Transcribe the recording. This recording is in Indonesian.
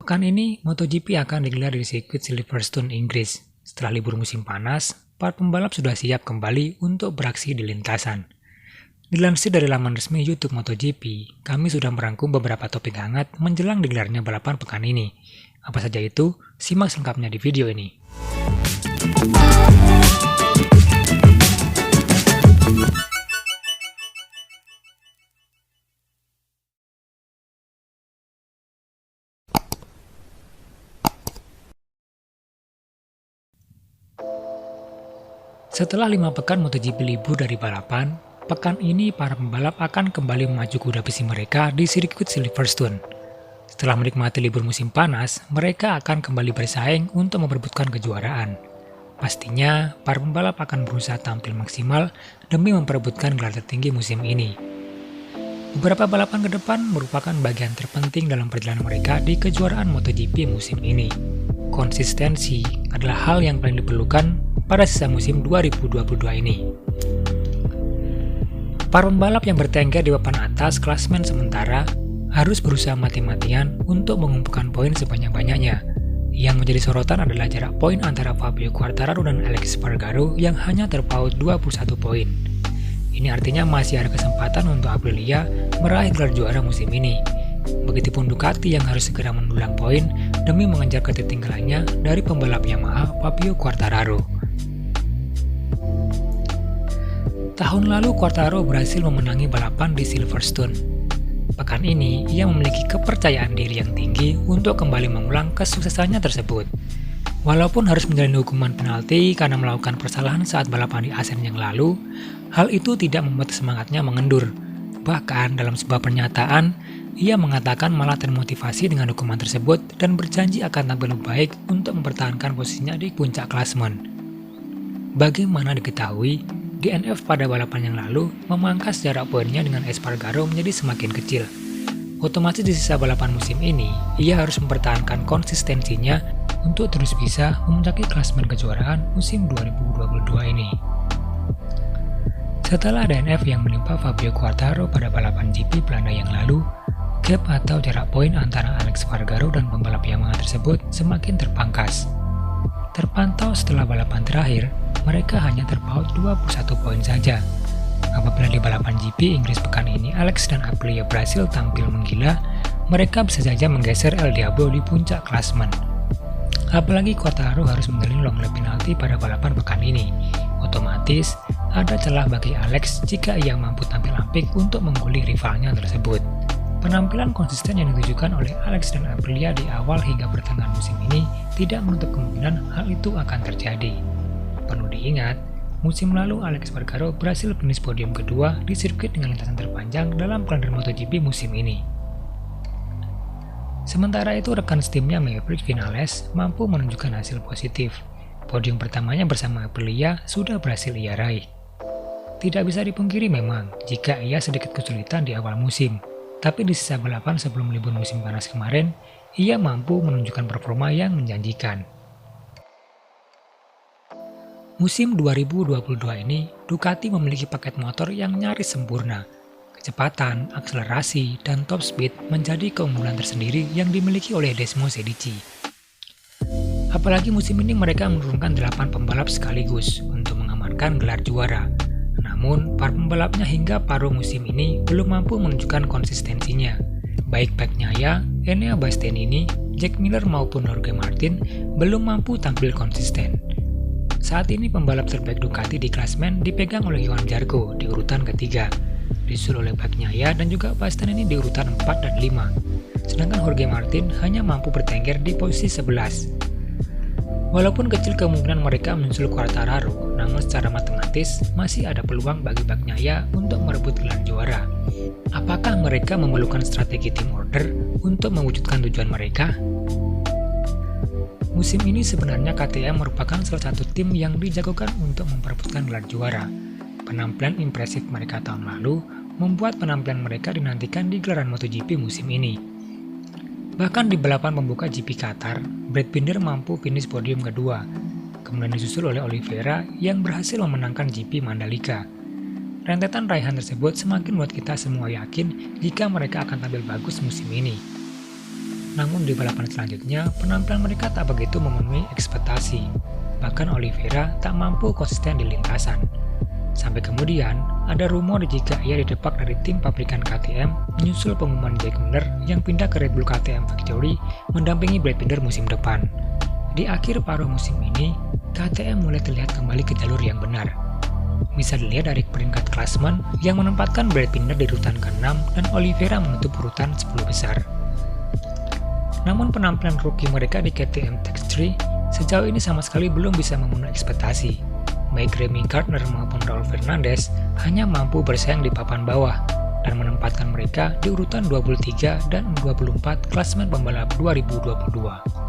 Pekan ini, MotoGP akan digelar di sirkuit Silverstone, Inggris. Setelah libur musim panas, para pembalap sudah siap kembali untuk beraksi di lintasan. Dilansir dari laman resmi YouTube MotoGP, kami sudah merangkum beberapa topik hangat menjelang digelarnya balapan pekan ini. Apa saja itu? Simak selengkapnya di video ini. Setelah 5 pekan MotoGP libur dari balapan, pekan ini para pembalap akan kembali memacu kuda besi mereka di sirkuit Silverstone. Setelah menikmati libur musim panas, mereka akan kembali bersaing untuk memperebutkan kejuaraan. Pastinya, para pembalap akan berusaha tampil maksimal demi memperebutkan gelar tertinggi musim ini. Beberapa balapan ke depan merupakan bagian terpenting dalam perjalanan mereka di kejuaraan MotoGP musim ini. Konsistensi adalah hal yang paling diperlukan pada sisa musim 2022 ini. Para pembalap yang bertengger di papan atas klasemen sementara harus berusaha mati-matian untuk mengumpulkan poin sebanyak-banyaknya. Yang menjadi sorotan adalah jarak poin antara Fabio Quartararo dan Alex Espargaro yang hanya terpaut 21 poin. Ini artinya masih ada kesempatan untuk Aprilia meraih gelar juara musim ini. Begitupun Ducati yang harus segera mendulang poin demi mengejar ketertinggalannya dari pembalap Yamaha Fabio Quartararo. Tahun lalu Quartararo berhasil memenangi balapan di Silverstone. Pekan ini, ia memiliki kepercayaan diri yang tinggi untuk kembali mengulang kesuksesannya tersebut. Walaupun harus menjalani hukuman penalti karena melakukan kesalahan saat balapan di Asen yang lalu, hal itu tidak membuat semangatnya mengendur. Bahkan dalam sebuah pernyataan, ia mengatakan malah termotivasi dengan hukuman tersebut dan berjanji akan tampil lebih baik untuk mempertahankan posisinya di puncak klasemen. Bagaimana diketahui, DNF pada balapan yang lalu memangkas jarak poinnya dengan Espargaro menjadi semakin kecil. Otomatis di sisa balapan musim ini, ia harus mempertahankan konsistensinya untuk terus bisa memuncaki klasemen kejuaraan musim 2022 ini. Setelah DNF yang menimpa Fabio Quartararo pada balapan GP Belanda yang lalu, gap atau jarak poin antara Alex Espargaro dan pembalap Yamaha tersebut semakin terpangkas. Terpantau setelah balapan terakhir, mereka hanya terpaut 21 poin saja. Apabila di balapan GP Inggris pekan ini Alex dan Aprilia berhasil tampil menggila, mereka bisa saja menggeser El Diablo di puncak klasemen. Apalagi Quartararo harus menjalani long lap penalti pada balapan pekan ini. Otomatis, ada celah bagi Alex jika ia mampu tampil apik untuk mengguli rivalnya tersebut. Penampilan konsisten yang ditujukan oleh Alex dan Aprilia di awal hingga pertengahan musim ini tidak menutup kemungkinan hal itu akan terjadi. Perlu diingat, musim lalu Alex Espargaro berhasil finish podium kedua di sirkuit dengan lintasan terpanjang dalam kalender MotoGP musim ini. Sementara itu rekan setimnya Maverick Vinales mampu menunjukkan hasil positif. Podium pertamanya bersama Aprilia sudah berhasil ia raih. Tidak bisa dipungkiri memang jika ia sedikit kesulitan di awal musim. Tapi di sisa balapan sebelum libur musim panas kemarin, ia mampu menunjukkan performa yang menjanjikan. Musim 2022 ini, Ducati memiliki paket motor yang nyaris sempurna. Kecepatan, akselerasi, dan top speed menjadi keunggulan tersendiri yang dimiliki oleh Desmo Sedici. Apalagi musim ini mereka menurunkan 8 pembalap sekaligus untuk mengamankan gelar juara. Namun, para pembalapnya hingga paruh musim ini belum mampu menunjukkan konsistensinya. Baik Bagnaia, Enea Bastianini, Jack Miller maupun Jorge Martin belum mampu tampil konsisten. Saat ini pembalap terbaik Ducati di klasemen dipegang oleh Johan Zarco di urutan ketiga, disusul oleh Bagnaia dan juga Bastianini di urutan 4 dan 5. Sedangkan Jorge Martin hanya mampu bertengger di posisi 11. Walaupun kecil kemungkinan mereka menyusul Quartararo, namun secara matematis masih ada peluang bagi Bagnaia untuk merebut gelar juara. Apakah mereka memerlukan strategi team order untuk mewujudkan tujuan mereka? Musim ini sebenarnya KTM merupakan salah satu tim yang dijagokan untuk memperebutkan gelar juara. Penampilan impresif mereka tahun lalu membuat penampilan mereka dinantikan di gelaran MotoGP musim ini. Bahkan di balapan pembuka GP Qatar, Brad Binder mampu finish podium kedua, kemudian disusul oleh Oliveira yang berhasil memenangkan GP Mandalika. Rentetan raihan tersebut semakin membuat kita semua yakin jika mereka akan tampil bagus musim ini. Namun di balapan selanjutnya, penampilan mereka tak begitu memenuhi ekspektasi. Bahkan Oliveira tak mampu konsisten di lintasan. Sampai kemudian, ada rumor jika ia didepak dari tim pabrikan KTM menyusul pengumuman Jack Miller yang pindah ke Red Bull KTM Factory mendampingi Brad Binder musim depan. Di akhir paruh musim ini, KTM mulai terlihat kembali ke jalur yang benar. Bisa dilihat dari peringkat klasemen yang menempatkan Brad Binder di urutan ke-6 dan Oliveira menutup urutan 10 besar. Namun penampilan rookie mereka di KTM Tech3 sejauh ini sama sekali belum bisa memenuhi ekspektasi. Baik Remy Gardner maupun Raul Fernandez hanya mampu bersaing di papan bawah dan menempatkan mereka di urutan 23 dan 24 klasemen pembalap 2022.